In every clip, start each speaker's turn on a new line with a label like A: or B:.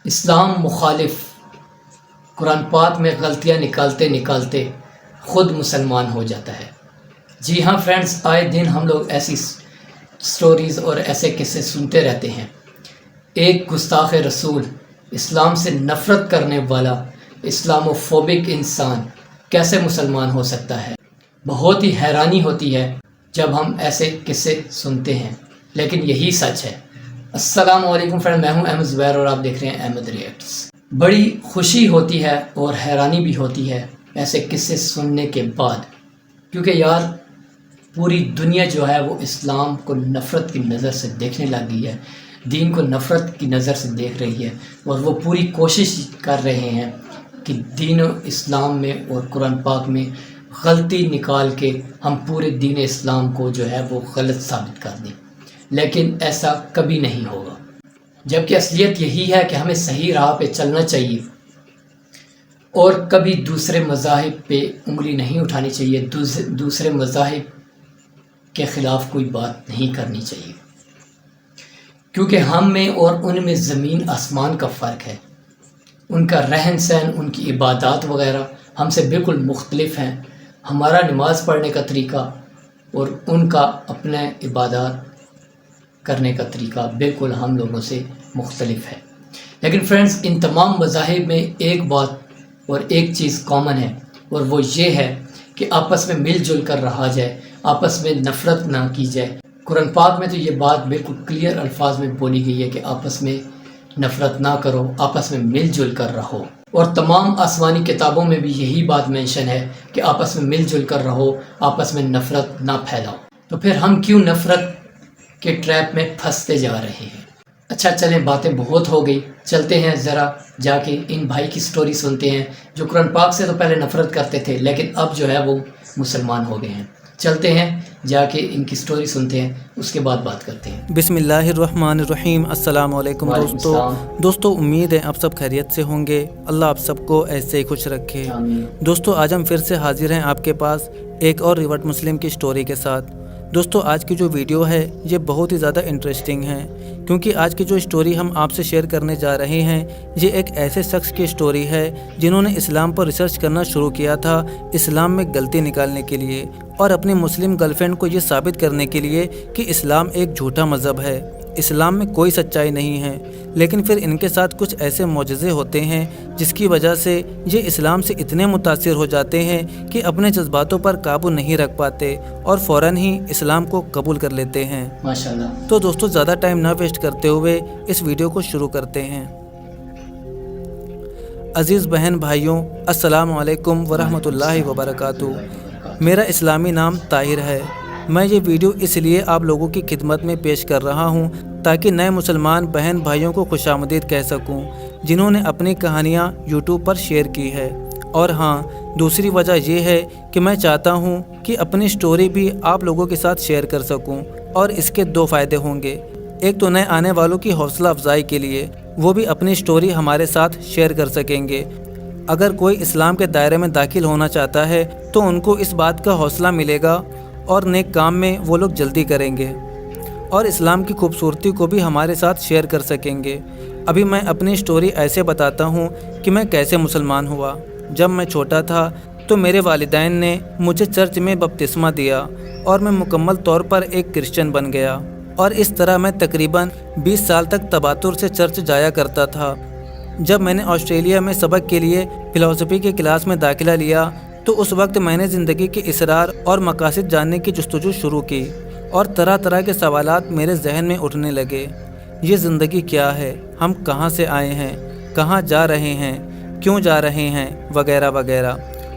A: اسلام مخالف قرآن پاک میں غلطیاں نکالتے نکالتے خود مسلمان ہو جاتا ہے۔ جی ہاں فرینڈز، آئے دن ہم لوگ ایسی سٹوریز اور ایسے قصے سنتے رہتے ہیں۔ ایک گستاخ رسول، اسلام سے نفرت کرنے والا، اسلامو فوبک انسان کیسے مسلمان ہو سکتا ہے؟ بہت ہی حیرانی ہوتی ہے جب ہم ایسے قصے سنتے ہیں، لیکن یہی سچ ہے۔ السلام علیکم فرینڈ، میں ہوں احمد زبیر اور آپ دیکھ رہے ہیں احمد ریئیکٹس۔ بڑی خوشی ہوتی ہے اور حیرانی بھی ہوتی ہے ایسے قصے سننے کے بعد، کیونکہ یار پوری دنیا جو ہے وہ اسلام کو نفرت کی نظر سے دیکھنے لگ گئی ہے، دین کو نفرت کی نظر سے دیکھ رہی ہے، اور وہ پوری کوشش کر رہے ہیں کہ دین و اسلام میں اور قرآن پاک میں غلطی نکال کے ہم پورے دین اسلام کو جو ہے وہ غلط ثابت کر دیں، لیکن ایسا کبھی نہیں ہوگا، جبکہ اصلیت یہی ہے کہ ہمیں صحیح راہ پہ چلنا چاہیے اور کبھی دوسرے مذاہب پہ انگلی نہیں اٹھانی چاہیے، دوسرے مذاہب کے خلاف کوئی بات نہیں کرنی چاہیے، کیونکہ ہم میں اور ان میں زمین آسمان کا فرق ہے۔ ان کا رہن سہن، ان کی عبادات وغیرہ ہم سے بالکل مختلف ہیں۔ ہمارا نماز پڑھنے کا طریقہ اور ان کا اپنے عبادات کرنے کا طریقہ بالکل ہم لوگوں سے مختلف ہے۔ لیکن فرینڈز، ان تمام مذاہب میں ایک بات اور ایک چیز کامن ہے، اور وہ یہ ہے کہ آپس میں مل جل کر رہا جائے، آپس میں نفرت نہ کی جائے۔ قرآن پاک میں تو یہ بات بالکل کلیئر الفاظ میں بولی گئی ہے کہ آپس میں نفرت نہ کرو، آپس میں مل جل کر رہو، اور تمام آسمانی کتابوں میں بھی یہی بات مینشن ہے کہ آپس میں مل جل کر رہو، آپس میں نفرت نہ پھیلاؤ۔ تو پھر ہم کیوں نفرت کے ٹریپ میں پھنستے جا رہے ہیں؟ اچھا چلیں، باتیں بہت ہو گئی، چلتے ہیں ذرا جا کے ان بھائی کی سٹوری سنتے ہیں جو قرآن پاک سے تو پہلے نفرت کرتے تھے لیکن اب جو ہے وہ مسلمان ہو گئے ہیں۔ چلتے ہیں جا کے ان کی سٹوری سنتے ہیں، اس کے بعد بات کرتے ہیں۔
B: بسم اللہ الرحمن الرحیم۔ السلام علیکم دوستو، امید ہے آپ سب خیریت سے ہوں گے۔ اللہ آپ سب کو ایسے ہی خوش رکھے۔ دوستو، آج ہم پھر سے حاضر ہیں آپ کے پاس ایک اور ریورٹ مسلم کی سٹوری کے ساتھ۔ دوستو، آج کی جو ویڈیو ہے یہ بہت ہی زیادہ انٹرسٹنگ ہے، کیونکہ آج کی جو سٹوری ہم آپ سے شیئر کرنے جا رہے ہیں یہ ایک ایسے شخص کی سٹوری ہے جنہوں نے اسلام پر ریسرچ کرنا شروع کیا تھا اسلام میں غلطی نکالنے کے لیے، اور اپنی مسلم گرل فرینڈ کو یہ ثابت کرنے کے لیے کہ اسلام ایک جھوٹا مذہب ہے، اسلام میں کوئی سچائی نہیں ہے۔ لیکن پھر ان کے ساتھ کچھ ایسے معجزے ہوتے ہیں جس کی وجہ سے یہ اسلام سے اتنے متاثر ہو جاتے ہیں کہ اپنے جذباتوں پر قابو نہیں رکھ پاتے اور فوراً ہی اسلام کو قبول کر لیتے ہیں۔
A: ماشاءاللہ۔
B: تو دوستو، زیادہ ٹائم نہ ویسٹ کرتے ہوئے اس ویڈیو کو شروع کرتے ہیں۔ عزیز بہن بھائیوں، السلام علیکم ورحمۃ اللہ وبرکاتہ۔ میرا اسلامی نام طاہر ہے۔ میں یہ ویڈیو اس لیے آپ لوگوں کی خدمت میں پیش کر رہا ہوں تاکہ نئے مسلمان بہن بھائیوں کو خوش آمدید کہہ سکوں جنہوں نے اپنی کہانیاں یوٹیوب پر شیئر کی ہے۔ اور ہاں، دوسری وجہ یہ ہے کہ میں چاہتا ہوں کہ اپنی سٹوری بھی آپ لوگوں کے ساتھ شیئر کر سکوں، اور اس کے دو فائدے ہوں گے۔ ایک تو نئے آنے والوں کی حوصلہ افزائی کے لیے، وہ بھی اپنی سٹوری ہمارے ساتھ شیئر کر سکیں گے۔ اگر کوئی اسلام کے دائرے میں داخل ہونا چاہتا ہے تو ان کو اس بات کا حوصلہ ملے گا اور نیک کام میں وہ لوگ جلدی کریں گے، اور اسلام کی خوبصورتی کو بھی ہمارے ساتھ شیئر کر سکیں گے۔ ابھی میں اپنی سٹوری ایسے بتاتا ہوں کہ میں کیسے مسلمان ہوا۔ جب میں چھوٹا تھا تو میرے والدین نے مجھے چرچ میں بپتسمہ دیا اور میں مکمل طور پر ایک کرسچن بن گیا، اور اس طرح میں تقریباً 20 سال تک تباتر سے چرچ جایا کرتا تھا۔ جب میں نے آسٹریلیا میں سبق کے لیے فلسفی کے کلاس میں داخلہ لیا تو اس وقت میں نے زندگی کے اسرار اور مقاصد جاننے کی جستجو شروع کی، اور طرح طرح کے سوالات میرے ذہن میں اٹھنے لگے۔ یہ زندگی کیا ہے؟ ہم کہاں سے آئے ہیں؟ کہاں جا رہے ہیں؟ کیوں جا رہے ہیں؟ وغیرہ وغیرہ۔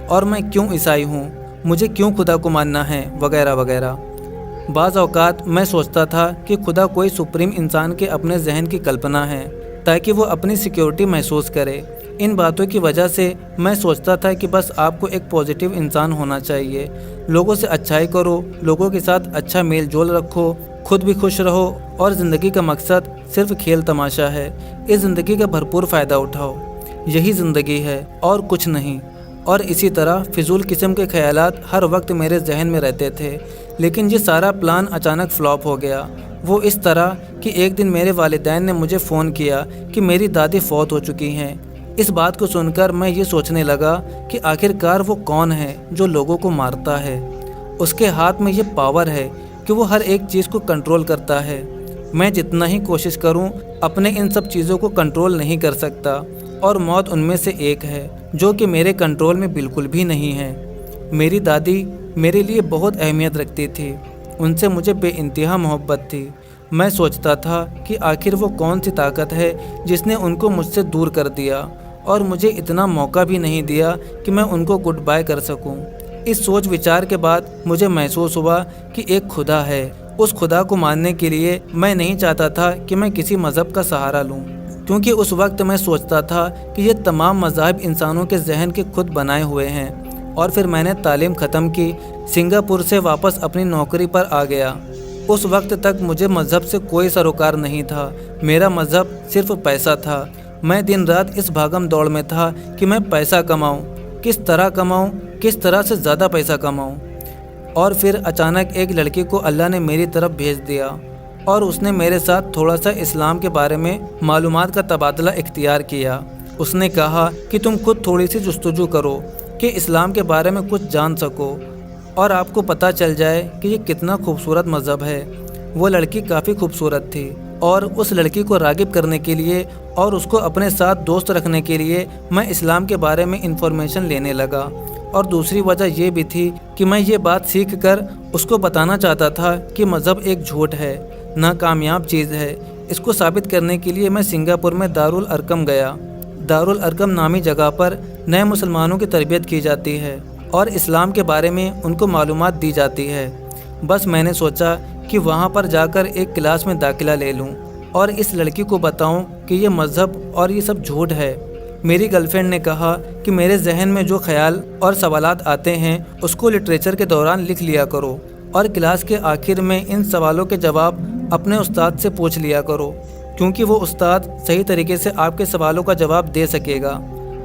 B: اور میں کیوں عیسائی ہوں؟ مجھے کیوں خدا کو ماننا ہے؟ وغیرہ وغیرہ۔ بعض اوقات میں سوچتا تھا کہ خدا کوئی سپریم انسان کے اپنے ذہن کی کلپنا ہے تاکہ وہ اپنی سیکیورٹی محسوس کرے۔ ان باتوں کی وجہ سے میں سوچتا تھا کہ بس آپ کو ایک پازیٹیو انسان ہونا چاہیے، لوگوں سے اچھائی کرو، لوگوں کے ساتھ اچھا میل جول رکھو، خود بھی خوش رہو، اور زندگی کا مقصد صرف کھیل تماشا ہے۔ اس زندگی کا بھرپور فائدہ اٹھاؤ، یہی زندگی ہے اور کچھ نہیں۔ اور اسی طرح فضول قسم کے خیالات ہر وقت میرے ذہن میں رہتے تھے۔ لیکن یہ سارا پلان اچانک فلاپ ہو گیا۔ وہ اس طرح کہ ایک دن میرے والدین نے مجھے فون کیا کہ میری دادی فوت ہو چکی ہیں۔ اس بات کو سن کر میں یہ سوچنے لگا کہ آخر کار وہ کون ہے جو لوگوں کو مارتا ہے۔ اس کے ہاتھ میں یہ پاور ہے کہ وہ ہر ایک چیز کو کنٹرول کرتا ہے۔ میں جتنا ہی کوشش کروں اپنے ان سب چیزوں کو کنٹرول نہیں کر سکتا، اور موت ان میں سے ایک ہے جو کہ میرے کنٹرول میں بالکل بھی نہیں ہے۔ میری دادی میرے لیے بہت اہمیت رکھتی تھی، ان سے مجھے بے انتہا محبت تھی۔ میں سوچتا تھا کہ آخر وہ کون سی طاقت ہے جس نے ان کو مجھ سے دور کر دیا اور مجھے اتنا موقع بھی نہیں دیا کہ میں ان کو گڈ بائے کر سکوں۔ اس سوچ وچار کے بعد مجھے محسوس ہوا کہ ایک خدا ہے۔ اس خدا کو ماننے کے لیے میں نہیں چاہتا تھا کہ میں کسی مذہب کا سہارا لوں، کیونکہ اس وقت میں سوچتا تھا کہ یہ تمام مذاہب انسانوں کے ذہن کے خود بنائے ہوئے ہیں۔ اور پھر میں نے تعلیم ختم کی، سنگاپور سے واپس اپنی نوکری پر آ گیا۔ اس وقت تک مجھے مذہب سے کوئی سروکار نہیں تھا۔ میرا مذہب صرف پیسہ تھا۔ میں دن رات اس بھاگم دوڑ میں تھا کہ میں پیسہ کماؤں، کس طرح کماؤں، کس طرح سے زیادہ پیسہ کماؤں۔ اور پھر اچانک ایک لڑکی کو اللہ نے میری طرف بھیج دیا، اور اس نے میرے ساتھ تھوڑا سا اسلام کے بارے میں معلومات کا تبادلہ اختیار کیا۔ اس نے کہا کہ تم خود تھوڑی سی جستجو کرو کہ اسلام کے بارے میں کچھ جان سکو اور آپ کو پتہ چل جائے کہ یہ کتنا خوبصورت مذہب ہے۔ وہ لڑکی کافی خوبصورت تھی، اور اس لڑکی کو راغب کرنے کے لیے اور اس کو اپنے ساتھ دوست رکھنے کے لیے میں اسلام کے بارے میں انفارمیشن لینے لگا۔ اور دوسری وجہ یہ بھی تھی کہ میں یہ بات سیکھ کر اس کو بتانا چاہتا تھا کہ مذہب ایک جھوٹ ہے، ناکامیاب چیز ہے۔ اس کو ثابت کرنے کے لیے میں سنگاپور میں دارالارقم گیا۔ دارالارقم نامی جگہ پر نئے مسلمانوں کی تربیت کی جاتی ہے اور اسلام کے بارے میں ان کو معلومات دی جاتی ہے۔ بس میں نے سوچا کہ وہاں پر جا کر ایک کلاس میں داخلہ لے لوں اور اس لڑکی کو بتاؤں کہ یہ مذہب اور یہ سب جھوٹ ہے۔ میری گرل فرینڈ نے کہا کہ میرے ذہن میں جو خیال اور سوالات آتے ہیں اس کو لٹریچر کے دوران لکھ لیا کرو، اور کلاس کے آخر میں ان سوالوں کے جواب اپنے استاد سے پوچھ لیا کرو، کیونکہ وہ استاد صحیح طریقے سے آپ کے سوالوں کا جواب دے سکے گا۔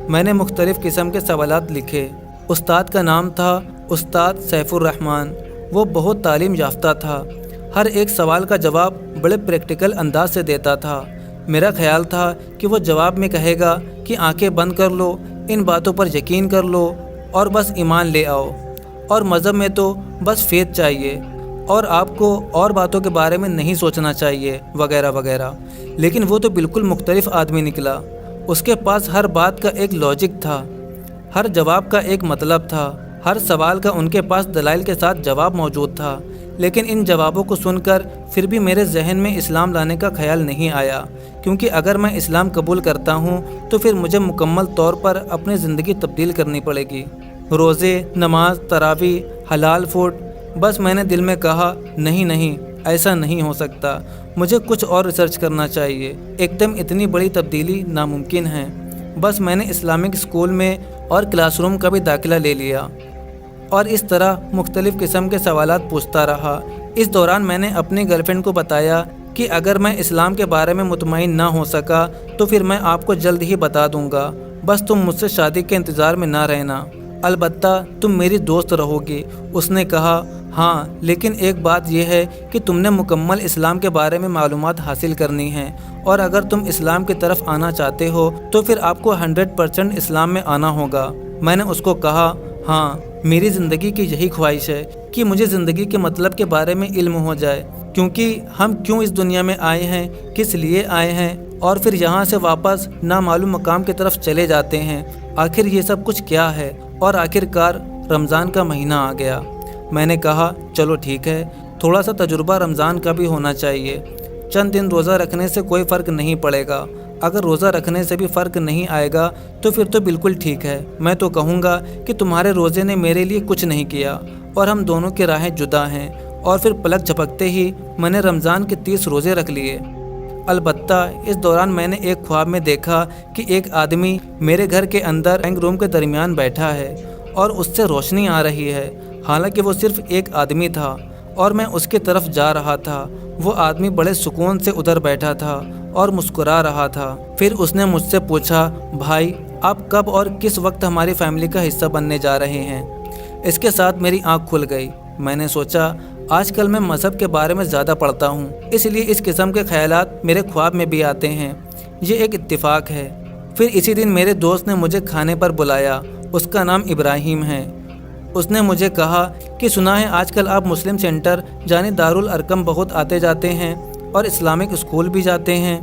B: میں نے مختلف قسم کے سوالات لکھے۔ استاد کا نام تھا استاد سیف الرحمن۔ وہ بہت تعلیم یافتہ تھا، ہر ایک سوال کا جواب بڑے پریکٹیکل انداز سے دیتا تھا۔ میرا خیال تھا کہ وہ جواب میں کہے گا کہ آنکھیں بند کر لو، ان باتوں پر یقین کر لو اور بس ایمان لے آؤ، اور مذہب میں تو بس فیتھ چاہیے اور آپ کو اور باتوں کے بارے میں نہیں سوچنا چاہیے، وغیرہ وغیرہ۔ لیکن وہ تو بالکل مختلف آدمی نکلا۔ اس کے پاس ہر بات کا ایک لاجک تھا، ہر جواب کا ایک مطلب تھا، ہر سوال کا ان کے پاس دلائل کے ساتھ جواب موجود تھا۔ لیکن ان جوابوں کو سن کر پھر بھی میرے ذہن میں اسلام لانے کا خیال نہیں آیا، کیونکہ اگر میں اسلام قبول کرتا ہوں تو پھر مجھے مکمل طور پر اپنی زندگی تبدیل کرنی پڑے گی، روزے، نماز، تراویح، حلال فوڈ۔ بس میں نے دل میں کہا نہیں، ایسا نہیں ہو سکتا، مجھے کچھ اور ریسرچ کرنا چاہیے، ایک دم اتنی بڑی تبدیلی ناممکن ہے۔ بس میں نے اسلامک اسکول میں اور کلاس روم کا بھی داخلہ لے لیا، اور اس طرح مختلف قسم کے سوالات پوچھتا رہا۔ اس دوران میں نے اپنی گرل فرینڈ کو بتایا کہ اگر میں اسلام کے بارے میں مطمئن نہ ہو سکا تو پھر میں آپ کو جلد ہی بتا دوں گا، بس تم مجھ سے شادی کے انتظار میں نہ رہنا، البتہ تم میری دوست رہو گی۔ اس نے کہا ہاں، لیکن ایک بات یہ ہے کہ تم نے مکمل اسلام کے بارے میں معلومات حاصل کرنی ہیں، اور اگر تم اسلام کی طرف آنا چاہتے ہو تو پھر آپ کو 100% اسلام میں آنا ہوگا۔ میں نے اس کو کہا ہاں، میری زندگی کی یہی خواہش ہے کہ مجھے زندگی کے مطلب کے بارے میں علم ہو جائے، کیونکہ ہم کیوں اس دنیا میں آئے ہیں، کس لیے آئے ہیں، اور پھر یہاں سے واپس نامعلوم مقام کی طرف چلے جاتے ہیں۔ آخر یہ سب کچھ کیا ہے؟ اور آخر کار رمضان کا مہینہ آ گیا۔ میں نے کہا چلو ٹھیک ہے، تھوڑا سا تجربہ رمضان کا بھی ہونا چاہیے، چند دن روزہ رکھنے سے کوئی فرق نہیں پڑے گا، اگر روزہ رکھنے سے بھی فرق نہیں آئے گا تو پھر تو بالکل ٹھیک ہے۔ میں تو کہوں گا کہ تمہارے روزے نے میرے لیے کچھ نہیں کیا اور ہم دونوں کی راہیں جدا ہیں۔ اور پھر پلک جھپکتے ہی میں نے رمضان کے 30 روزے رکھ لیے۔ البتہ اس دوران میں نے ایک خواب میں دیکھا کہ ایک آدمی میرے گھر کے اندر ڈرائنگ روم کے درمیان بیٹھا ہے اور اس سے روشنی آ رہی ہے، حالانکہ وہ صرف ایک آدمی تھا اور میں اس کی طرف جا رہا تھا۔ وہ آدمی بڑے سکون سے ادھر بیٹھا تھا اور مسکرا رہا تھا۔ پھر اس نے مجھ سے پوچھا بھائی آپ کب اور کس وقت ہماری فیملی کا حصہ بننے جا رہے ہیں؟ اس کے ساتھ میری آنکھ کھل گئی۔ میں نے سوچا آج کل میں مذہب کے بارے میں زیادہ پڑھتا ہوں، اس لیے اس قسم کے خیالات میرے خواب میں بھی آتے ہیں۔ یہ ایک اتفاق ہے۔ پھر اسی دن میرے دوست نے مجھے کھانے پر بلایا۔ اس کا نام ابراہیم ہے۔ اس نے مجھے کہا کہ سنا ہے آج کل آپ مسلم سینٹر یعنی دارالارقم بہت آتے جاتے ہیں اور اسلامک اسکول بھی جاتے ہیں،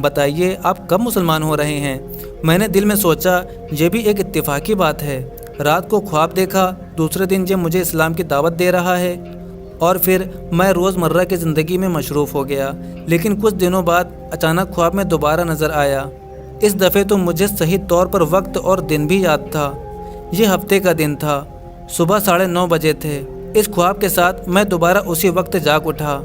B: بتائیے آپ کب مسلمان ہو رہے ہیں؟ میں نے دل میں سوچا یہ بھی ایک اتفاقی بات ہے۔ رات کو خواب دیکھا، دوسرے دن یہ مجھے اسلام کی دعوت دے رہا ہے، اور پھر میں روزمرہ کی زندگی میں مصروف ہو گیا۔ لیکن کچھ دنوں بعد اچانک خواب میں دوبارہ نظر آیا۔ اس دفعہ تو مجھے صحیح طور پر وقت اور دن بھی یاد تھا۔ یہ ہفتے کا دن تھا، صبح 9:30 بجے تھے۔ اس خواب کے ساتھ میں دوبارہ اسی وقت جاگ اٹھا۔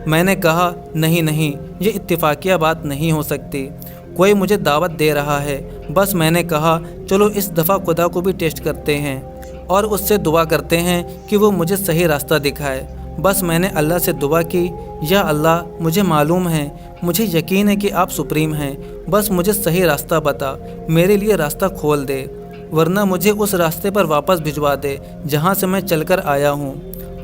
B: میں نے کہا نہیں، یہ اتفاقیہ بات نہیں ہو سکتی، کوئی مجھے دعوت دے رہا ہے۔ بس میں نے کہا چلو اس دفعہ خدا کو بھی ٹیسٹ کرتے ہیں اور اس سے دعا کرتے ہیں کہ وہ مجھے صحیح راستہ دکھائے۔ بس میں نے اللہ سے دعا کی، یا اللہ مجھے معلوم ہے، مجھے یقین ہے کہ آپ سپریم ہیں، بس مجھے صحیح راستہ بتا، میرے لیے راستہ کھول دے، ورنہ مجھے اس راستے پر واپس بھجوا دے جہاں سے میں چل کر آیا ہوں۔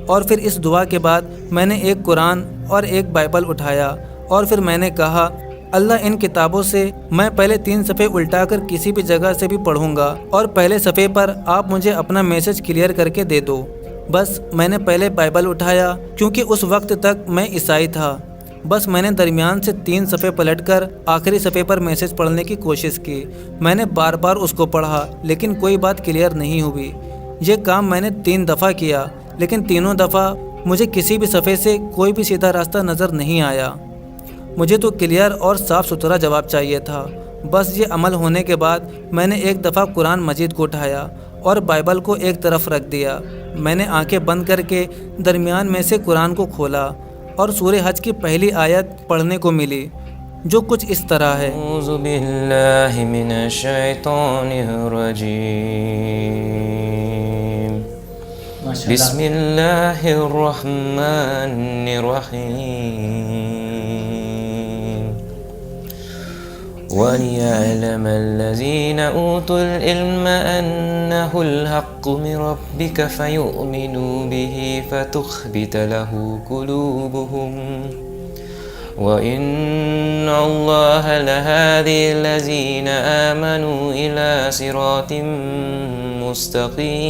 B: اور پھر اس دعا کے بعد میں نے ایک قرآن اور ایک بائبل اٹھایا، اور پھر میں نے کہا اللہ ان کتابوں سے میں پہلے 3 صفحے الٹا کر کسی بھی جگہ سے بھی پڑھوں گا، اور پہلے صفحے پر آپ مجھے اپنا میسج کلیئر کر کے دے دو۔ بس میں نے پہلے بائبل اٹھایا، کیونکہ اس وقت تک میں عیسائی تھا۔ بس میں نے درمیان سے 3 صفحے پلٹ کر آخری صفحے پر میسج پڑھنے کی کوشش کی۔ میں نے بار بار اس کو پڑھا، لیکن کوئی بات کلیئر نہیں ہوئی۔ یہ کام میں نے 3 دفعہ کیا، لیکن تینوں دفعہ مجھے کسی بھی صفحے سے کوئی بھی سیدھا راستہ نظر نہیں آیا۔ مجھے تو کلیئر اور صاف ستھرا جواب چاہیے تھا۔ بس یہ عمل ہونے کے بعد میں نے ایک دفعہ قرآن مجید کو اٹھایا اور بائبل کو ایک طرف رکھ دیا۔ میں نے آنکھیں بند کر کے درمیان میں سے قرآن کو کھولا اور سورہ حج کی پہلی آیت پڑھنے کو ملی، جو کچھ اس طرح ہے۔
C: اعوذ باللہ من الشیطان الرجیم، بسم اللہ الرحمن الرحیم، وَلِيَعْلَمَ الَّذِينَ أُوتُوا الْعِلْمَ أَنَّهُ الْحَقُّ مِنْ رَبِّكَ فَيُؤْمِنُوا بِهِ فَتُخْبِتَ لَهُ قُلُوبُهُمْ وَإِنَّ اللَّهَ لَهَادِي الَّذِينَ آمَنُوا إِلَى صِرَاطٍ مُسْتَقِيمٍ۔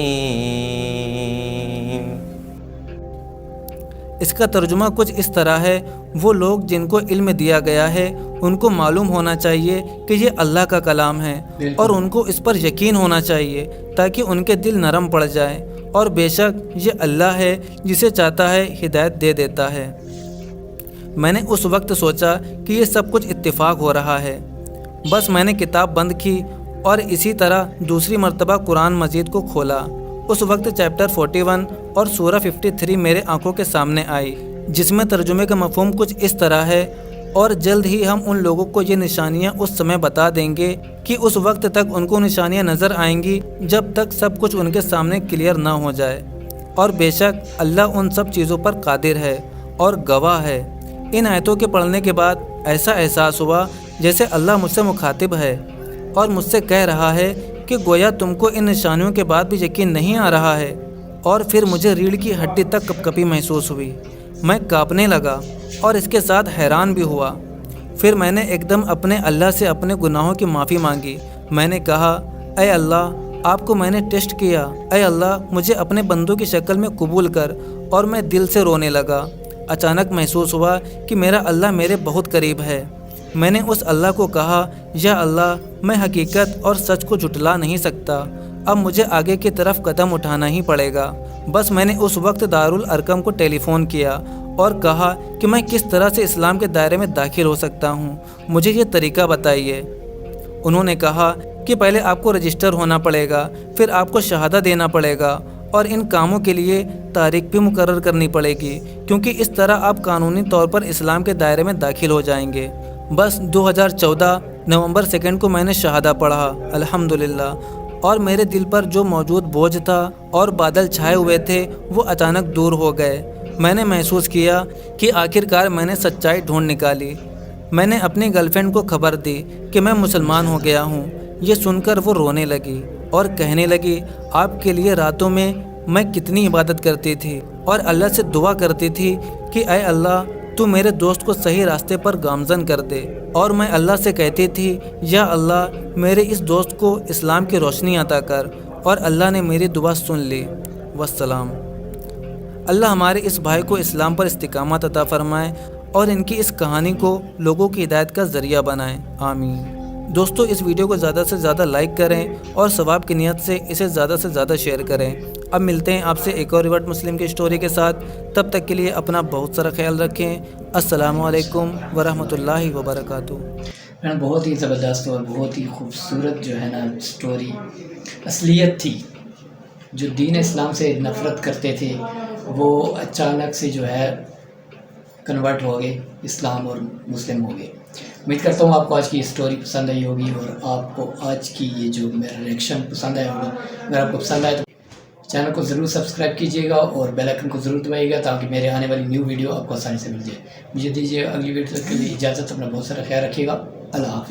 B: اس کا ترجمہ کچھ اس طرح ہے، وہ لوگ جن کو علم دیا گیا ہے ان کو معلوم ہونا چاہیے کہ یہ اللہ کا کلام ہے، اور ان کو اس پر یقین ہونا چاہیے تاکہ ان کے دل نرم پڑ جائیں، اور بے شک یہ اللہ ہے جسے چاہتا ہے ہدایت دے دیتا ہے۔ میں نے اس وقت سوچا کہ یہ سب کچھ اتفاق ہو رہا ہے۔ بس میں نے کتاب بند کی اور اسی طرح دوسری مرتبہ قرآن مجید کو کھولا۔ اس وقت چیپٹر 41 اور سورہ 53 میرے آنکھوں کے سامنے آئی، جس میں ترجمے کا مفہوم کچھ اس طرح ہے، اور جلد ہی ہم ان لوگوں کو یہ نشانیاں اس سمے بتا دیں گے کہ اس وقت تک ان کو نشانیاں نظر آئیں گی جب تک سب کچھ ان کے سامنے کلیئر نہ ہو جائے، اور بے شک اللہ ان سب چیزوں پر قادر ہے اور گواہ ہے۔ ان آیتوں کے پڑھنے کے بعد ایسا احساس ہوا جیسے اللہ مجھ سے مخاطب ہے اور مجھ سے کہہ رہا ہے کہ گویا تم کو ان نشانیوں کے بعد بھی یقین نہیں آ رہا ہے۔ اور پھر مجھے ریڑھ کی ہڈی تک کپکپی محسوس ہوئی، میں کانپنے لگا اور اس کے ساتھ حیران بھی ہوا۔ پھر میں نے ایک دم اپنے اللہ سے اپنے گناہوں کی معافی مانگی۔ میں نے کہا اے اللہ، آپ کو میں نے ٹیسٹ کیا، اے اللہ مجھے اپنے بندوں کی شکل میں قبول کر، اور میں دل سے رونے لگا۔ اچانک محسوس ہوا کہ میرا اللہ میرے بہت قریب ہے۔ میں نے اس اللہ کو کہا یا اللہ، میں حقیقت اور سچ کو جھٹلا نہیں سکتا، اب مجھے آگے کی طرف قدم اٹھانا ہی پڑے گا۔ بس میں نے اس وقت دارالارقم کو ٹیلی فون کیا اور کہا کہ میں کس طرح سے اسلام کے دائرے میں داخل ہو سکتا ہوں، مجھے یہ طریقہ بتائیے۔ انہوں نے کہا کہ پہلے آپ کو رجسٹر ہونا پڑے گا، پھر آپ کو شہادہ دینا پڑے گا، اور ان کاموں کے لیے تاریخ بھی مقرر کرنی پڑے گی، کیونکہ اس طرح آپ قانونی طور پر اسلام کے دائرے میں داخل ہو جائیں گے۔ بس 2014 نومبر 2 کو میں نے شہادہ پڑھا، الحمدللہ، اور میرے دل پر جو موجود بوجھ تھا اور بادل چھائے ہوئے تھے وہ اچانک دور ہو گئے۔ میں نے محسوس کیا کہ آخر کار میں نے سچائی ڈھونڈ نکالی۔ میں نے اپنی گرل فرینڈ کو خبر دی کہ میں مسلمان ہو گیا ہوں، یہ سن کر وہ رونے لگی اور کہنے لگی آپ کے لیے راتوں میں میں کتنی عبادت کرتی تھی اور اللہ سے دعا کرتی تھی کہ اے اللہ تو میرے دوست کو صحیح راستے پر گامزن کر دے، اور میں اللہ سے کہتی تھی یا اللہ میرے اس دوست کو اسلام کی روشنی عطا کر، اور اللہ نے میری دعا سن لی۔ والسلام۔ اللہ ہمارے اس بھائی کو اسلام پر استقامت عطا فرمائے اور ان کی اس کہانی کو لوگوں کی ہدایت کا ذریعہ بنائے، آمین۔ دوستو اس ویڈیو کو زیادہ سے زیادہ لائک کریں اور ثواب کی نیت سے اسے زیادہ سے زیادہ شیئر کریں۔ اب ملتے ہیں آپ سے ایک اور ریورٹ مسلم کی اسٹوری کے ساتھ، تب تک کے لیے اپنا بہت سارا خیال رکھیں۔ السلام علیکم ورحمۃ اللہ وبرکاتہ۔
A: بہت ہی زبردست اور بہت ہی خوبصورت جو ہے نا اسٹوری اصلیت تھی۔ جو دین اسلام سے نفرت کرتے تھے وہ اچانک سے جو ہے کنورٹ ہو گئے، اسلام اور مسلم ہو گئے۔ امید کرتا ہوں آپ کو آج کی اسٹوری پسند آئی ہوگی اور آپ کو آج کی یہ جو میرا ریئیکشن پسند آیا ہوگا۔ اگر آپ کو پسند آئے تو چینل کو ضرور سبسکرائب کیجیے گا اور بیل آئیکن کو ضرور دبائیے گا تاکہ میرے آنے والی نیو ویڈیو آپ کو آسانی سے مل جائے۔ مجھے دیجیے اگلی ویڈیو تک کے لیے اجازت، اپنا بہت سارا خیال رکھیے گا۔ اللہ حافظ۔